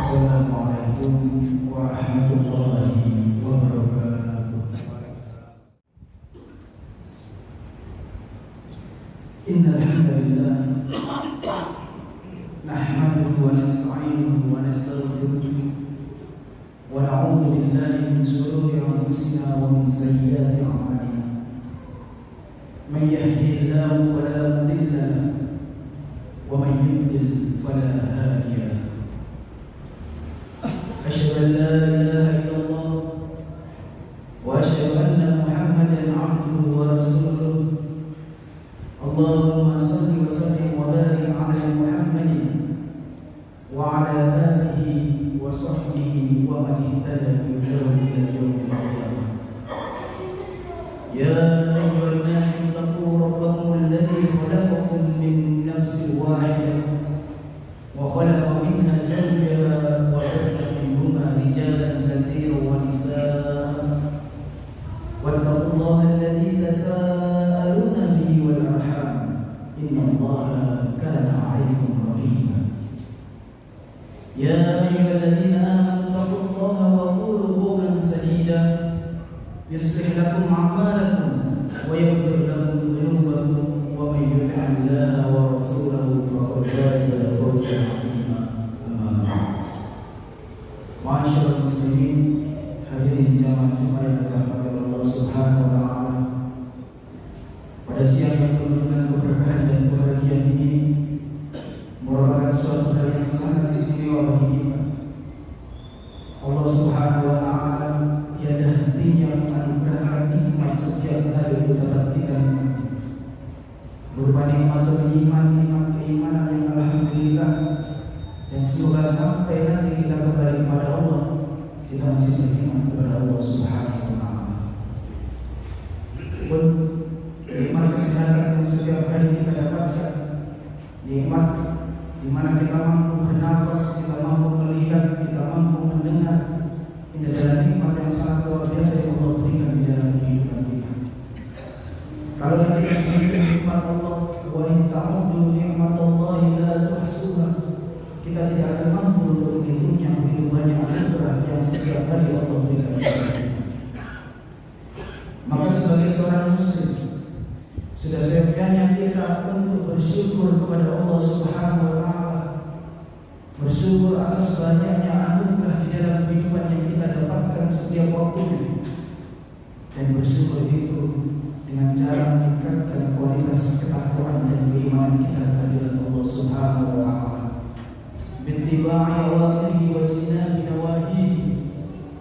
Assalamualaikum warahmatullahi wabarakatuh. Innal hamdalillah nahmaduhu wa nasta'inuhu wa nastaghfiruh wa na'udzu billahi min shururi anfusina wa min sayyiati a'malina. May yahdihillahu fala mudilla lahu wa may yudlil fala hadiya lahu. أشهد أن لا إله إلا الله وأشهد أن محمدا عبده ورسوله. اللهم صل وسلم وبارك على محمد وعلى آله وصحبه ومن اهتدى بهداه إلى يوم القيامة. يا أيها الناس اتقوا ربكم الذي خلقكم من نفس واحدة وخلق منها زوجها وبث رجالا كثيرا ونساء واتقوا الله الذي تساءلون به والأرحام إن الله كان عليكم رقيبا. يا أيها الذين آمنوا اتقوا الله وقولوا قولا سديدا يصلح لكم أعمالكم ويغفر لكم ذنوبكم ومن يطع الله ورسوله فقد فاز فوزا عظيما. أما بعد. Ma'asyiral muslimin, hadirin jamaah Jumat yang dirahmati Allah Subhanahu wa taala. Pada siang yang penuh dengan keberkahan dan kebahagiaan ini merupakan suatu hal yang sangat istimewa bagi kita. Allah Subhanahu wa taala tiada hentinya menganugerahkan nikmat setiap hari kepada kita berupa nikmat iman, nikmat keimanan yang alhamdulillah. Dan semoga sampai nanti kita kembali kepada Allah, kita masih beriman kepada Allah Subhanahu wa taala. Pun nikmat kesehatan yang setiap hari kita dapatkan, nikmat di mana kita mampu bernafas, kita mampu melihat, kita mampu mendengar. Ini adalah nikmat yang sangat luar biasa yang Allah berikan di dalam kehidupan kita. Kalau kita memiliki nikmat Allah, wa in ta'uddu ni'matallahi la tuhsuha, kita tidak akan mampu untuk menghitungnya. Begitu banyak anugerah yang setiap hari Allah berikan kepada kita. Maka sebagai seorang muslim, sudah seyogyanya kita untuk bersyukur kepada Allah Subhanahu wa taala. Bersyukur atas banyaknya anugerah di dalam kehidupan yang kita dapatkan setiap waktu. Dan bersyukur itu dengan cara meningkatkan kualitas ketakwaan dan keimanan kita kepada Allah Subhanahu wa taala. Bittiba'i awamirihi wa jtinabi nawahihi,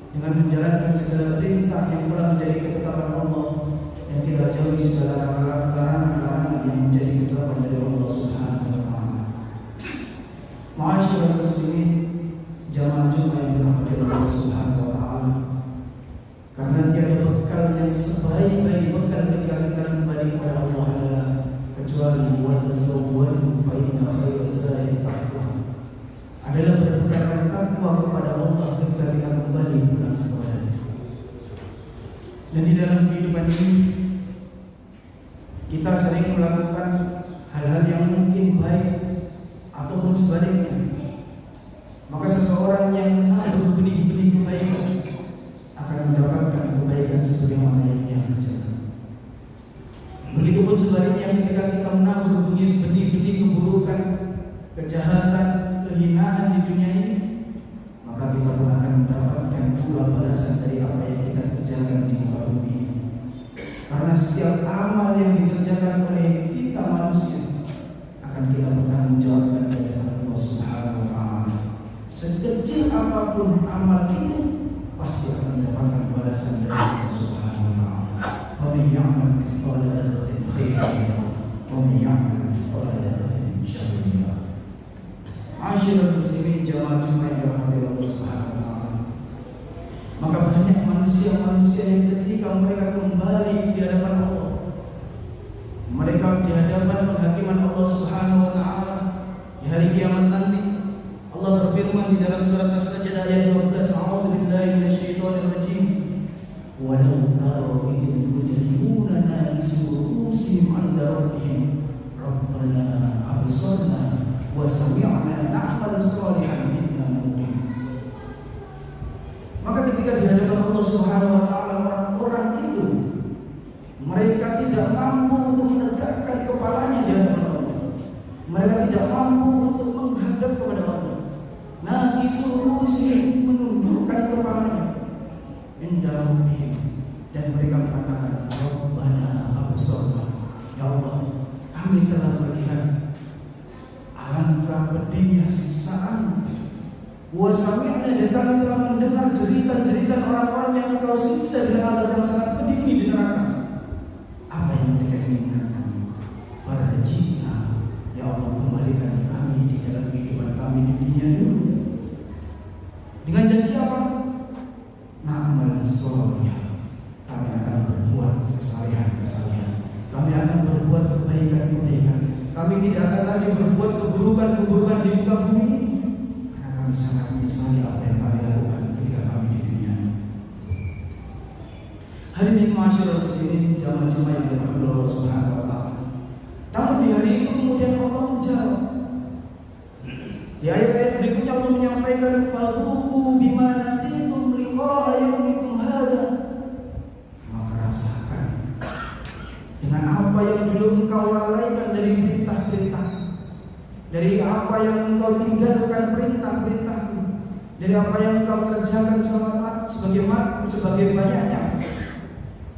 dengan menjalankan segala perintah yang telah menjadi ketetapan Allah dan tidak jauhi segala larangan-larangan yang menjadi ketetapan dari Allah Subhanahu wa taala. Ma'asyiral muslimin, jamaah Jumat yang dirahmati Allah Subhanahu wa taala, karena tiada bekal yang sebaik-baik bekal ketika kita kembali kepada Allah adalah kecuali wa tazawwadu fa inna khairaz zadi taqwa, adalah berpegang takwa kepada Allah ketika kita kembali pulang kepada-Nya. Dan di dalam kehidupan ini kita sering melakukan hal-hal yang mungkin baik ataupun sebaliknya. Maka seseorang yang menaruh benih-benih kebaikan akan mendapatkan kebaikan sebagaimana yang dia kerjakan. Begitupun sebaliknya, ketika kita menabur benih-benih keburukan, kejahatan, kehinaan di dunia ini, maka kita pun akan mendapatkan pula balasan dari apa yang kita kerjakan di muka bumi ini. Karena setiap amal yang dikerjakan oleh kita manusia akan kita bertanggungjawabkan dari Allah Subhanahu wa taala. Sekecil apapun amal itu pasti akan mendapatkan balasan dari Allah Subhanahu wa taala. Faman ya'mal mithqala dzarratin khairan yarah wa man ya'mal mithqala dzarratin syarran yarah. Ma'asyiral muslimin, jamaah Jumat yang dirahmati Allah Subhanahu wa taala. Maka banyak manusia-manusia yang ketika mereka kembali di hadapan Allah, mereka di hadapan penghakiman Allah Subhanahu wa taala di hari kiamat nanti, Allah berfirman di dalam surat As-Sajdah ayat 12, A'udzu billahi minasyaitonir rajim. Walau tara idil mujrimuna nakisu ru'usihim 'inda rabbihim rabbana absarna wa sami'na na'mal salihan inna muqim. ketika di hadapan Allah Subhanahu wa taala orang-orang itu mereka tidak mampu untuk menegakkan kepalanya di hadapan Allah. Mereka tidak mampu untuk menghadap kepada Allah. Naqisul rusi, menundukkan kepalanya inda rabbihim, dan mereka mengatakan, Rabbana absarna, ya Allah, kami telah melihat alangkah pedihnya siksaan, wa sami'na, dan kami telah mendengar jeritan-jeritan orang-orang yang Engkau siksa dengan azab yang sangat pedih di neraka. Apa yang mereka inginkan? Farjina, ya Allah, kembalikan kami di dalam kehidupan kami di dunia dulu. Dengan janji apa? Na'mal sholihah, kami akan berbuat kesalehan-kesalehan, kami akan berbuat kebaikan-kebaikan, kami tidak akan lagi berbuat keburukan-keburukan di muka bumi ini, karena kami sangat menyesali apa yang kami lakukan ketika kami di dunia. Hari ini masyarakat muslimin, jamaah-jamaah yang dirahmati Allah Subhanahu wa taala. Namun di hari itu kemudian Allah menjawab. Di ayat-ayat berikutnya Allah menyampaikan, fadhuqu bima nasitum liqa'a yaumikum hadza. Maka rasakan dengan apa yang dulu engkau lalaikan dari perintah-perintah, dari apa yang engkau tinggalkan perintah-perintahmu, dari apa yang engkau kerjakan sebagai banyaknya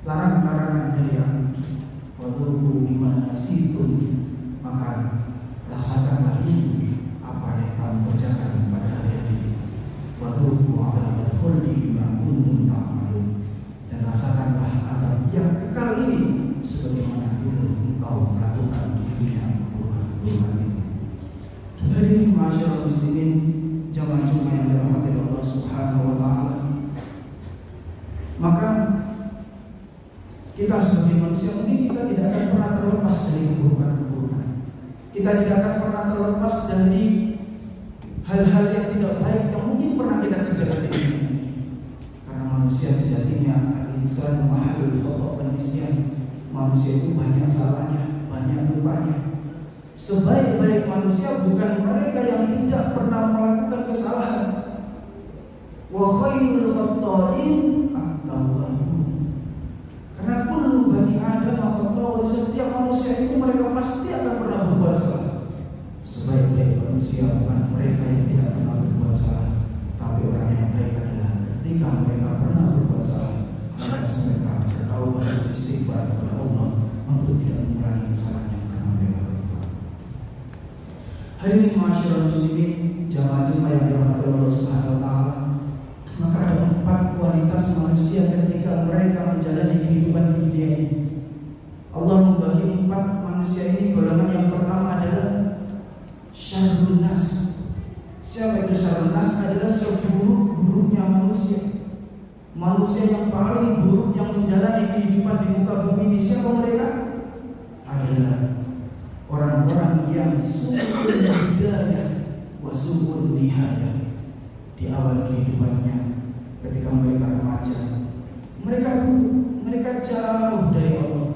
larangan-larangan dari yang fadhuqu bima nasitum, maka rasakanlah ini apa yang kamu kerjakan pada hari-hari ini. Wadhuqu 'adzabal khuldi bima kuntum ta'malun, dan rasakanlah azab yang kekal ini sebagaimana dulu engkau melakukan di dunia keburukan-keburukan ini. Hari ini masyarakat muslimin, jamaah-jamaah yang dirahmati Allah Subhanahu wa taala, maka kita sebagai manusia mungkin kita tidak akan pernah terlepas dari keburukan-keburukan. Kita tidak akan pernah terlepas dari hal-hal yang tidak baik yang mungkin pernah kita kerjakan di dunia ini. Karena manusia sejatinya al-insan mahalul khata' wal nisyan. Manusia itu banyak salahnya, banyak lupanya. Sebaik-baik manusia bukan mereka yang tidak pernah melakukan kesalahan. Wa khairul khata'in at-tawwabun. Karena kullu bani Adam khata'un, setiap manusia itu mereka pasti akan pernah berbuat salah. Sebaik-baik manusia bukan mereka yang tidak pernah berbuat salah, tapi orang yang baik adalah ketika mereka pernah berbuat salah, maka mereka bertaubat dan istighfar kepada Allah untuk tidak mengulangi kesalahan yang pernah mereka lakukan. Hari ini masyarakat muslimin, jamaah-jamaah yang dirahmati Allah Subhanahu wa taala, maka ada 4 kualitas manusia ketika mereka menjalani kehidupan di dunia ini. Allah membagi 4 manusia ini. Golongan yang pertama adalah syarrun nas. Siapa itu syarrun nas? Adalah seburuk-buruknya manusia. Manusia yang paling buruk yang menjalani kehidupan di muka bumi ini. Siapa mereka? Adalah orang-orang yang su'ul hidayah wa su'ul nihayah. Di awal kehidupannya, ketika mereka remaja, mereka jauh dari Allah,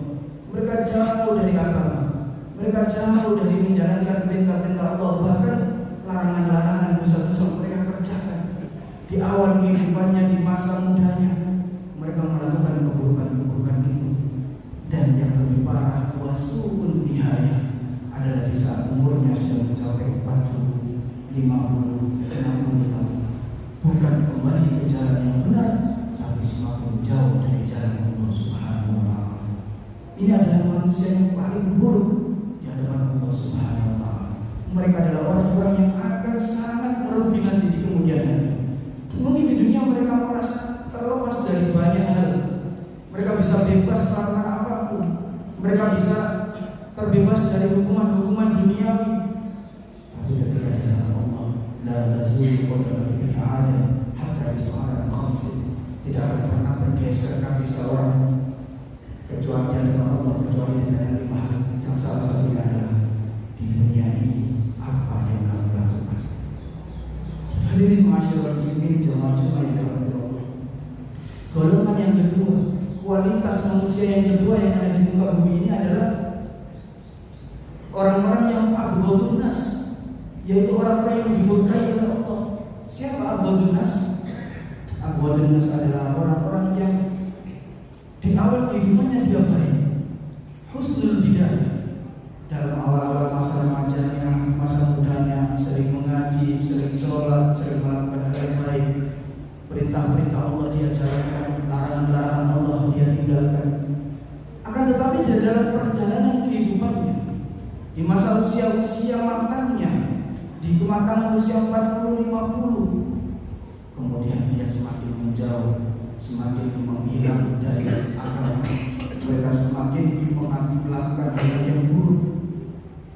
mereka jauh dari agama, mereka jauh dari menjalankan perintah-perintah Allah, bahkan larangan-larangan dosa-dosa mereka kerjakan. Di awal kehidupannya, di masa mudanya, mereka melakukan keburukan-keburukan itu. Dan yang lebih parah, wasu'un nihayah, adalah di saat umurnya sudah mencapai 40, 50, 60 tahun, bukan kembali ke jalan yang benar, tapi semakin jauh dari jalan Allah Subhanahu wa taala. Ini adalah manusia yang paling buruk di hadapan Allah Subhanahu wa taala. Mereka adalah orang-orang yang akan sangat merugi nanti di kemudian hari. Mungkin di dunia mereka merasa terlepas dari banyak hal. Mereka bisa bebas karena apapun. Mereka bisa terbebas dari hukuman-hukuman duniawi. Tapi ketika di dalam Allah, la tazulu qadama ibni Adam hatta yus'ala khamsin. Tidak akan pernah bergeser kaki seorang kecuali dengan Allah, kecuali dengan yang 5 hal, yang salah satunya adalah di dunia ini apa yang kamu lakukan. Hadirin masyarakat muslimin, jemaah-jemaah yang dirahmati Allah. Golongan yang kedua, kualitas manusia yang kedua yang ada di muka bumi ini adalah orang-orang yang abghadun nas, yaitu orang-orang yang dimurkai oleh Allah. Siapa abghadun nas? Abwadun nas adalah orang-orang yang di awal kehidupannya dia baik, husnul bidayah. Dalam awal-awal masa remajanya, masa mudanya, sering mengaji, sering sholat, sering melakukan hal yang baik. Perintah-perintah Allah dia jalankan, larangan-larangan Allah dia tinggalkan. Akan tetapi di dalam perjalanan kehidupannya, di masa usia-usia matangnya, di kematangan usia 40-50, kemudian dia semakin menjauh, semakin menghilang dari agama. Mereka semakin melakukan hal yang buruk.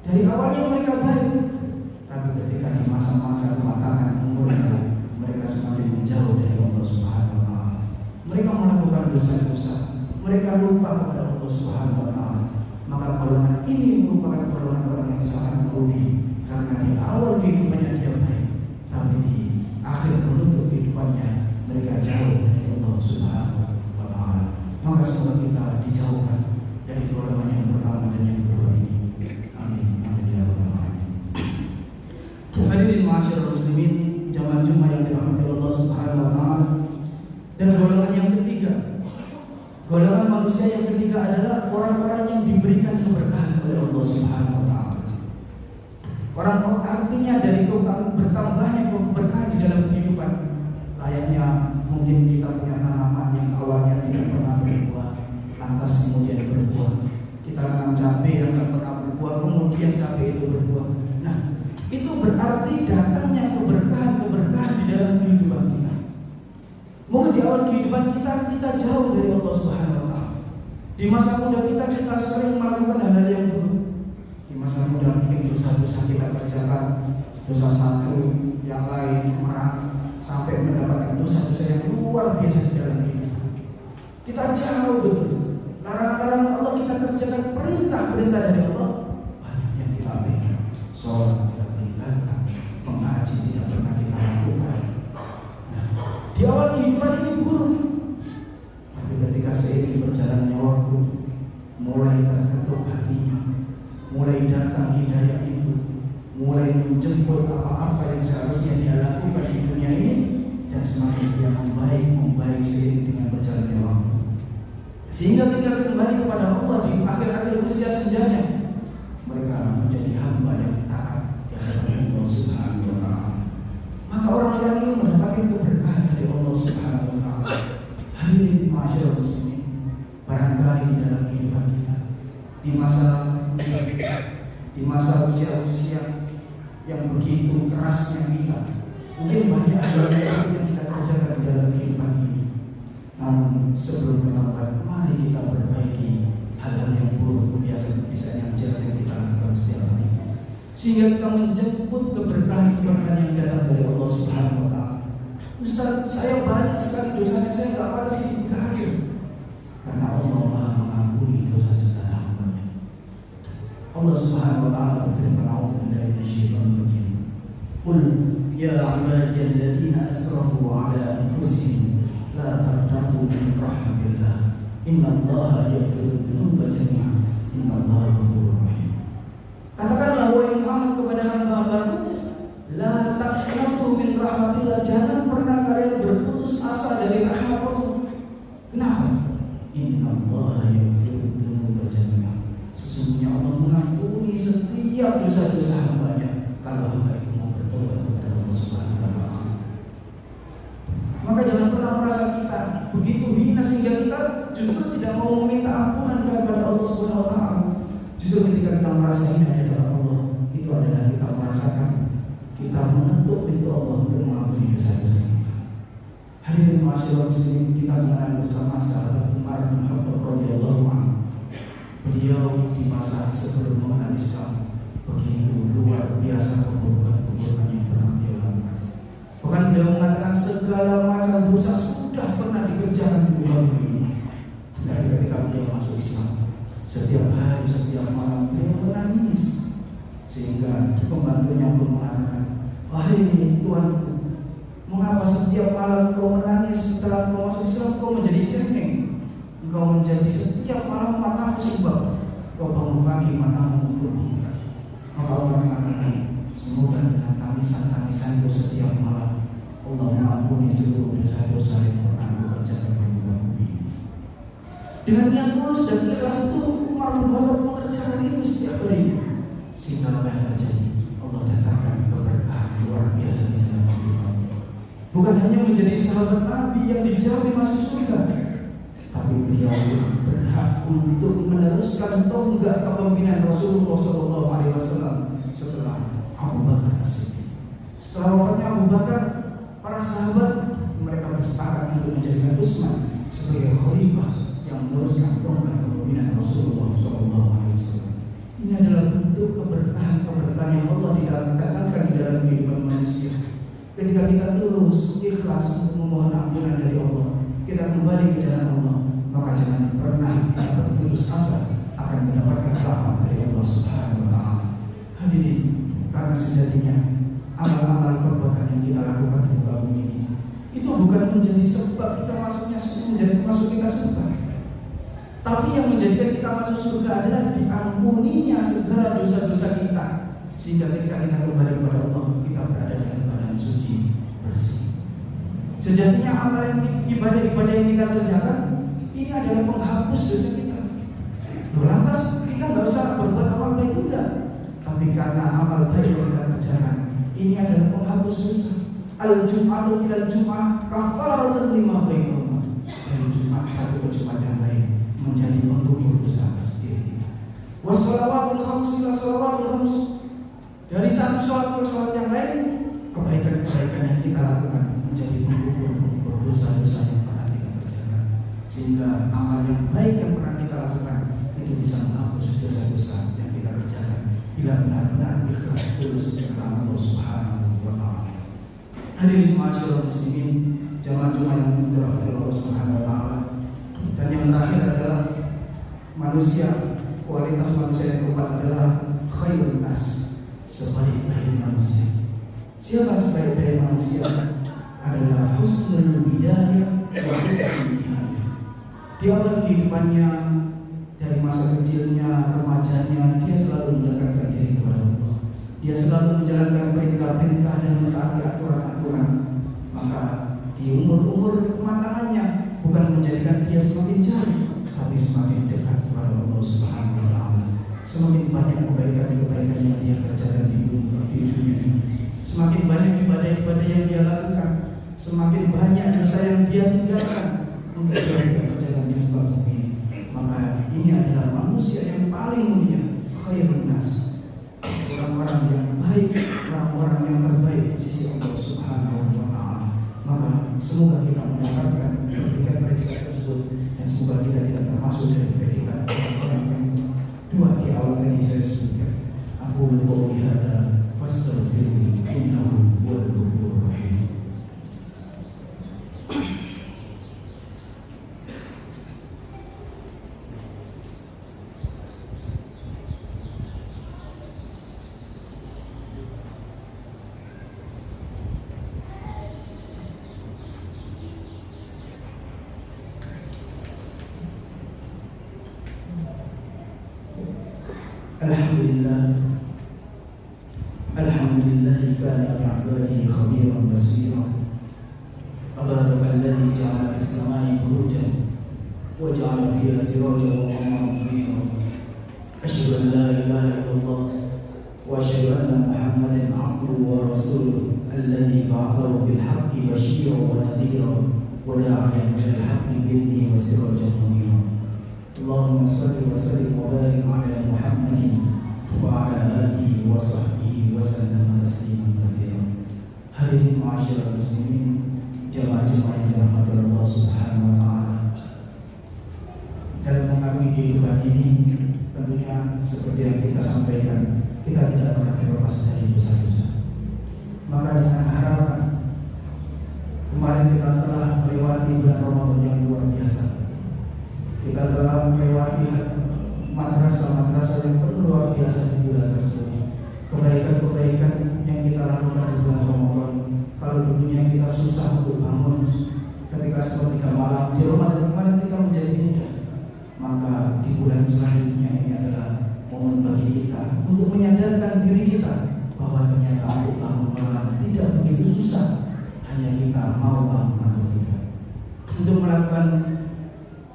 Dari awalnya mereka baik, tapi ketika di masa-masa kematangan umurnya, mereka semakin menjauh dari Allah Subhanahu wa Ta'ala. Mereka melakukan dosa-dosa, mereka lupa kepada Allah Subhanahu wa Ta'ala. Maka golongan ini merupakan golongan yang sangat merugi, karena di awal kehidupannya dia baik, tapi di akhir menutup kehidupannya mereka jauh dari Allah Subhanahu wa Ta'ala. Maka semoga kita dijauhkan dari golongan yang pertama dan yang kedua ini. Amin. Amin ya rabbal alamin. Hadirin ma'asyiral muslimin, jamaah Jumat yang dirahmati Allah Subhanahu wa Ta'ala. Dan golongan yang ketiga, golongan manusia yang ketiga adalah orang-orang yang diberikan keberkahan oleh Allah Subhanahu wa Ta'ala. Orang artinya dari bertambahnya keberkahan di dalam kehidupan, layaknya mungkin kita punya tanaman yang awalnya tidak pernah berbuah, lantas kemudian berbuah. Kita tanam cabai yang tidak pernah berbuah, kemudian cabai itu berbuah. Nah, itu berarti datangnya keberkahan di dalam kehidupan kita. Mungkin di awal kehidupan kita jauh dari Allah Subhanahu wa Ta'ala. Di masa muda kita sering melakukan hal-hal yang buruk. Di masa muda mungkin dosa-dosa kita kerjakan, dosa satu, yang lain, merang, sampai mendapatkan dosa-dosa yang luar biasa di dalam kehidupan. Kita jauh betul. Larangan-larangan Allah kita kerjakan, perintah-perintah dari Allah banyak yang kita abaikan. Sholat kita tinggalkan, mengaji tidak pernah kita lakukan. Nah, di awal kehidupan ini buruk, tapi ketika seiring berjalannya waktu, mulai terketuk hatinya, mulai datang hidayah itu, mulai menjemput apa-apa yang seharusnya dia lakukan di dunia ini, dan semakin dia membaik seiring dengan berjalannya waktu, sehingga ketika kembali kepada Allah di akhir-akhir usia senjanya, mereka menjadi hamba yang taat di hadapan Allah Subhanahu wa Ta'ala. Maka orang-orang ini mendapatkan keberkahan dari Allah Subhanahu wa Ta'ala. Hadirin ma'asyiral muslimin, barangkali di dalam kehidupan kita di masa usia-usia yang begitu kerasnya kita, mungkin banyak hal yang kita kerjakan di dalam kehidupan ini. Namun sebelum terlambat, mari kita perbaiki hal-hal yang buruk, kebiasaan-kebiasaan yang jelek yang kita lakukan setiap hari, sehingga kita menjemput keberkahan yang datang dari Allah Subhanahu wa Ta'ala. Ustaz, saya banyak sekali dosanya, saya nggak pasti dikabir, karena Allah Maha mengampuni dosa segala hambanya. Allah Subhanahu wa Ta'ala berfirman, "A'udzu billahi minasyaitonir rajim. Qul ya 'ibadiyalladzina asrafu 'ala anfusihim la taqnatu min rahmatillah. Innallaha yaghfiru dzunuba jami'an. Innallaha ghafurur rahim." Katakanlah wahai Muhammad kepada hamba-hambaku, la taqnatu min rahmatillah, jangan pernah kalian berputus asa dari rahmat Allah. Kenapa? Innallaha yaghfiru dzunuba jami'an. Sesungguhnya Allah mengampuni setiap dosa-dosa hambanya kalau hamba itu mau bertobat kepada Allah Subhanahu wa Ta'ala. Maka jangan pernah merasa kita begitu hina sehingga kita justru tidak mau meminta ampunan kepada Allah Subhanahu wa Ta'ala. Justru ketika kita merasa hina di hadapan Allah, itu adalah kita merasakan kita mengetuk pintu Allah untuk mengampuni dosa-dosa kita. Hadirin ma'asyiral muslimin, kita mengenal bersama sahabat Umar bin Khattab radhiyallahu anhu. Beliau di masa sebelum mengenal Islam begitu luar biasa keburukan yang pernah dia lakukan. Bahkan beliau mengatakan segala macam dosa sudah pernah dikerjakan di dunia ini. Dan ketika beliau masuk Islam, setiap hari, setiap malam beliau menangis, sehingga pembantunya pun mengatakan, "Wahai tuanku, mengapa setiap malam kau menangis setelah kau masuk Islam? Kau menjadi cengeng. Engkau menjadi setiap malam matamu sumbang. Kau bangun pagi matamu berbuka." Maka Allah mengatakan, semoga dengan tangisan-tangisan itu setiap malam Allah mengampuni seluruh dosa-dosa yang pernah aku kerjakan di muka bumi. Dengan niat tulus dan ikhlas itu Umar bin Khattab mengerjakan itu setiap harinya. Sehingga apa yang terjadi? Allah datangkan keberkahan luar biasa di dalam hidup. Bukan hanya menjadi sahabat Nabi yang dijamin masuk surga, tapi beliau berhak untuk meneruskan tonggak kepemimpinan Rasulullah SAW setelah Abu Bakar As-Siddiq. Setelah wafatnya Abu Bakar, para sahabat mereka bersepakat untuk menjadikan Utsman sebagai khalifah yang meneruskan tonggak kepemimpinan Rasulullah SAW. Ini adalah bentuk keberkahan yang Allah tidak datangkan di dalam kehidupan manusia. Ketika kita tulus, ikhlas untuk memohon ampunan dari Allah, kita kembali ke jalan Allah, maka jangan pernah kita berputus asa akan mendapatkan rahmat dari Allah Subhanahu wa Ta'ala. Hadirin, karena sejatinya amal-amal perbuatan yang kita lakukan di muka bumi ini itu bukan menjadi sebab kita masuk kita surga. Tapi yang menjadikan kita masuk surga adalah diampuninya segala dosa-dosa kita, sehingga ketika kita kembali kepada Allah, kita berada dalam keadaan suci, bersih. Sejatinya amal yang ibadah-ibadah yang kita kerjakan ini adalah penghapus dosa kita. Lantas kita nggak usah berbuat amal baik juga, tapi karena amal baik yang kita kerjakan ini adalah penghapus dosa. Al-Jum'atu ilal Jum'ah kafaratun lima bainahuma. Dari Jumat satu ke Jumat yang lain menjadi pengukur dosa diri kita. Wassalawatul khams ila salawatul khams. Dari satu sholat ke sholat yang lain, kebaikan-kebaikan yang kita lakukan menjadi pengukur dosa-dosa yang pernah kita kerjakan. Sehingga amal yang baik yang pernah kita lakukan itu bisa menghapus dosa-dosa yang kita kerjakan bila benar-benar ikhlas tulus karena Allah Subhanahu wa Ta'ala. Hadirin ma'asyiral muslimin, jamaah-jamaah yang dirahmati Allah Subhanahu wa Ta'ala. Dan yang terakhir adalah manusia, kualitas manusia yang keempat adalah khairun nas, sebaik-baik manusia. Siapa sebaik-baik manusia? Adalah husnul bidayah wa husnul nihayah. Di awal kehidupannya, dari masa kecilnya, remajanya, dia selalu mendekatkan diri kepada Allah. Dia selalu menjalankan perintah-perintah dan mentaati aturan-aturan. Maka di umur-umur kematangannya bukan menjadikan dia semakin jauh, tapi semakin dekat kepada Allah Subhanahu wa Ta'ala. Semakin banyak kebaikan-kebaikan yang dia kerjakan di dunia ini, semakin banyak ibadah-ibadah yang dia lakukan, semakin banyak dosa yang dia tinggalkan untuk dia kerjakan di muka bumi. Maka ini adalah manusia yang paling mulia, khairun nas, orang-orang yang baik, orang-orang yang terbaik di sisi Allah Subhanahu wa Ta'ala. Maka semoga kita mendapatkan predikat-predikat tersebut, dan semoga kita tidak termasuk dari predikat orang yang dua di awal tadi saya sebutkan. Aku qouli hadza fastaghfiru innahu huwal ghafurur rahim. Alhamdulillah kana bi'ibadihi khabiran basira. Tabarakal ja'ala fis samai burujan wa ja'ala fiha sirajan wa qamaran munira. Asyhadu an la ilaha illallah wa asyhadu anna Muhammadan 'abduhu wa rasuluhu alladzi ba'athahu bil haqqi basyiran wa nadhiran wa da'iyan ilal haqqi bi'idhnihi wa sirajan munira. Allahumma shalli wa sallim wa barik 'ala Muhammadin wa 'ala alihi wa sahbihi wa sallam tasliman katsiran. Hadirin ma'asyiral muslimin, jamaah-jamaah yang dirahmati Allah Subhanahu wa Ta'ala. Dalam mengakui kehidupan ini, tentunya seperti yang kita sampaikan, kita tidak pernah terlepas dari dosa-dosa. Maka dengan harapan, kemarin kita telah melewati bulan Ramadan yang luar biasa. Kita telah melewati madrasah-madrasah yang luar biasa di bulan tersebut. Kebaikan-kebaikan yang kita lakukan di bulan Ramadan, kalau dulunya kita susah untuk bangun ketika sepertiga malam, di Ramadan kemarin kita menjadi mudah. Maka di bulan selanjutnya ini adalah momen bagi kita untuk menyadarkan diri kita bahwa ternyata untuk bangun malam tidak begitu susah. hanya kita mau bangun atau tidak. Untuk melakukan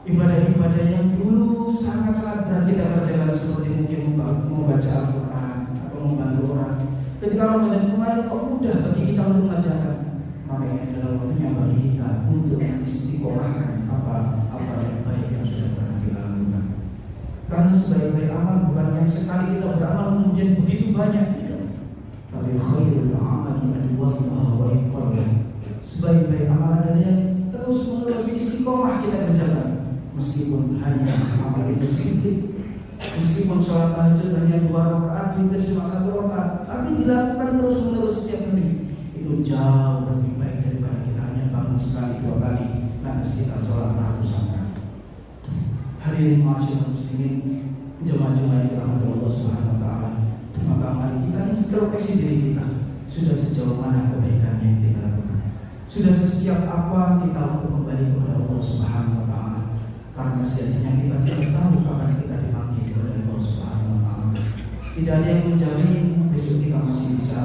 ibadah-ibadah yang dulu sangat-sangat berat kita kerjakan, seperti mungkin membaca Al-Quran atau membantu orang. Ketika Ramadan kemarin kok mudah bagi kita untuk mengerjakan, maka ini adalah waktunya bagi kita untuk istiqomahkan apa yang baik yang sudah pernah kita lakukan. Karena sebaik-baik amal bukan yang sekali kita beramal kemudian begitu banyak, tidak. Tapi khairul amali adwamuha wa iqamah. Sebaik-baik amal adalah yang terus-menerus istiqomah kita kerjakan. Meskipun hanya amal itu sedikit, meskipun sholat tahajud hanya 2 rakaat, witir cuma 1 rakaat, tapi dilakukan terus-menerus setiap hari, itu jauh lebih baik daripada kita hanya bangun sekali 2 kali, lantas kita sholat ratusan kali. Hadirin ma'asyiral muslimin, jemaah-jemaah yang dirahmati Allah Subhanahu wa taala, maka mari kita introspeksi diri kita. Sudah sejauh mana kebaikan yang kita lakukan? Sudah sesiap apa kita untuk kembali kepada Allah Subhanahu wa taala? Karena sejatinya kita tidak tahu kapan kita dipanggil kepada Allah Subhanahu wa taala. Tidak ada yang menjamin besok kita masih bisa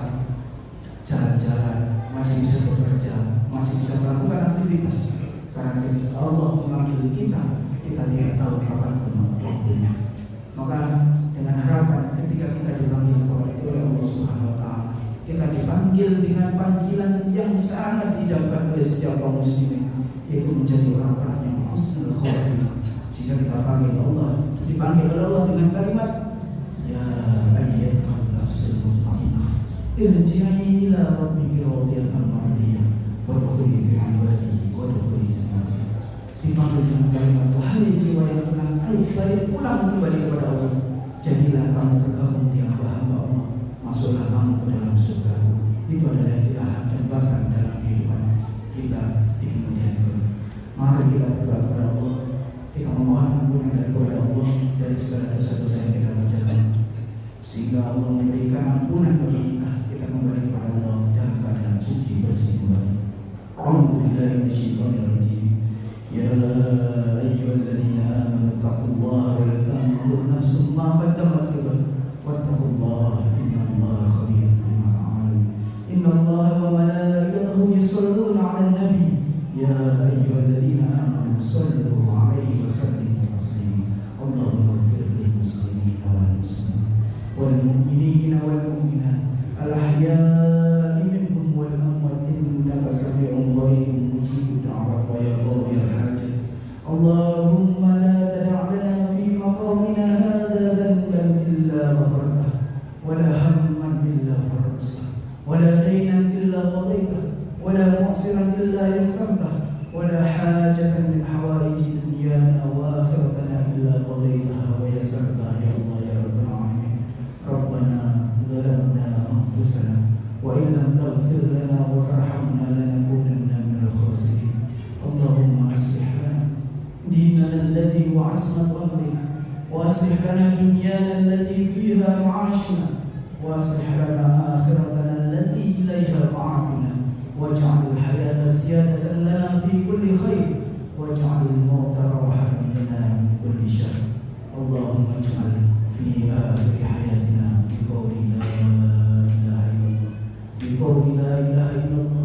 jalan-jalan, masih bisa bekerja, masih bisa melakukan aktivitas. Karena ketika Allah memanggil kita tidak tahu kapan waktunya. Maka dengan harapan ketika kita dipanggil oleh Allah Subhanahu wa taala, kita dipanggil dengan panggilan yang sangat didambakan oleh setiap kaum muslimin, yaitu menjadi orang-orang yang husnul khotimah. Sehingga kita dipanggil oleh Allah dengan kalimat ya ayyuhan nafsul mutmainnah irji'i ila rabbiki radiyatan mardiyah wadkhuli fi ibadi wadkhuli jannati. Dipanggil dengan kalimat wahai jiwa yang tenang, ayo balik pulang kembali kepada Allah. Jadilah kamu bergabung di hamba-hamba Allah, masuklah kamu ke dalam surga. Itu adalah yang kita dambakan dalam kehidupan kita di kemudian hari. Mari kita berdoa kepada Allah, kita memohon ampunan daripada Allah dari segala dosa-dosa yang kita kerjakan, sehingga Allah memberikan ampunan bagi kita kembali kepada Allah dalam keadaan suci bersih kembali. Alhamdulillah ya ayyuhalladzina amanu taqullaha wa tanzur nafsum ma qaddamat lighad wattaqullaha innallaha khabirun bima ta'malun. Innallaha wa malaikatahu yusholluna 'alan nabi ya ayyuhalladzina amanu shallu 'alaihi wa sallimu taslima. Allahumma ighfir lil muslimina wal muslimat wal mu'minina wal mu'minat al ahya'i minhum wal amwat innaka sami'un qaribun mujibud da'wat wa ya qadiyal hajat. Allahumma la tad'a' lana fi maqamina hadha dhanban illa ghafartah wa la hamman illa farajtah wa la daynan illa qadaytah wa la mu'siran illa yassartah wa la hajatan min hawaiji dunyana wa akhiratana illa qadaytaha wa yassartah ya Allah ya rabbal alamin. Rabbana zalamna anfusana wa in lam taghfir lana wa tarhamna lanakunanna minal khasirin. Allahumma aslih lana dinana alladhi huwa 'ismatu amrina wa aslih lana dunyana allati fiha ma'ashuna wa aslih lana akhiratana allati ilayha ma'aduna waj'al al-hayata ziyadatan lana fi kulli khair waj'al al-mauta rahatan lana min kulli syarr. Allahumma ij'al fi akhir hayatina bi qawli la ilaha illallah bi qawli la ilaha illallah